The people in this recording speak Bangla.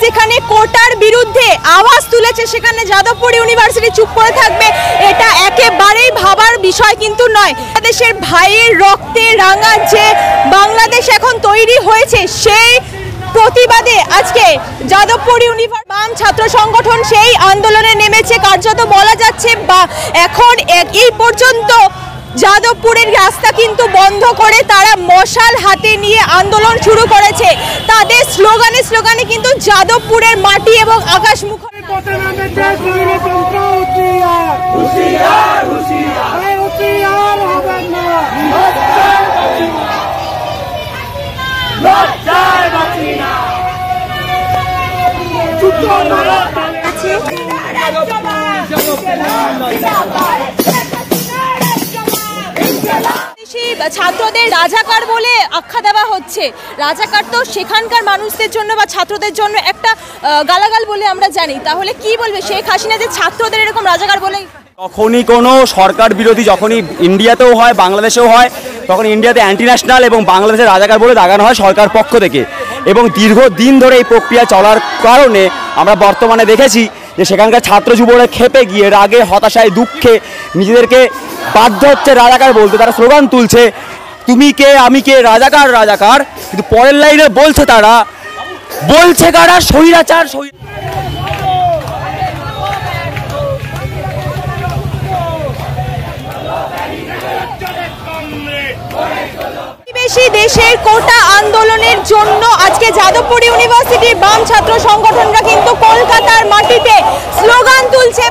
যেখানে কোটার বিরুদ্ধে আওয়াজ তুলেছে সেখানে যাদবপুর ইউনিভার্সিটি চুপ করে থাকবে, এটা একেবারেই ভাবার বিষয় কিন্তু নয়। বাংলাদেশের ভাইয়ের রক্তে রাঙা যে বাংলাদেশ এখন তৈরি হয়েছে, সেই প্রতিবাদে আজকে যাদবপুর ইউনিভার্সিটি বাম ছাত্র সংগঠন সেই আন্দোলনে নেমেছে। কার্যত বলা যাচ্ছে বা এখন এই পর্যন্ত যাদবপুরের রাস্তা কিন্তু বন্ধ করে তারা মশাল হাতে নিয়ে আন্দোলন শুরু করেছে। তাদের স্লোগানে কিন্তু যাদবপুরের মাটি এবং আকাশ মুখর। ছাত্রদের রাজাকার বলে আখ্যা দেওয়া হচ্ছে। রাজাকার তো সেখানকার মানুষদের জন্য বা ছাত্রদের জন্য একটা গালাগাল বলে আমরা জানি। তাহলে কি বলবে শেখ হাসিনা যে ছাত্রদের এরকম রাজাকার বলে? যখনই কোনো সরকার বিরোধী যখনই ইন্ডিয়াতেও হয় বাংলাদেশেও হয়, তখন ইন্ডিয়াতে অ্যান্টি ন্যাশনাল এবং বাংলাদেশের রাজাকার বলে দাগানো হয় সরকার পক্ষ থেকে। এবং দীর্ঘদিন ধরে এই প্রক্রিয়া চলার কারণে আমরা বর্তমানে দেখেছি যে সেখানকার ছাত্র যুবরা খেপে গিয়ে রাগে হতাশায় দুঃখে নিজেদেরকে বাধ্য হচ্ছে রাজাকার বলতে। তারা স্লোগান তুলছে, তুমি কে আমি কে, রাজাকার রাজাকার। কিন্তু পরের লাইনে বলছে তারা, বলছে কারা, স্বৈরাচার। দেশের কোটা আন্দোলনের জন্য আজকে যাদবপুর ইউনিভার্সিটির বাম ছাত্র সংগঠনরা কিন্তু কলকাতার মাটিতে স্লোগান তুলছে।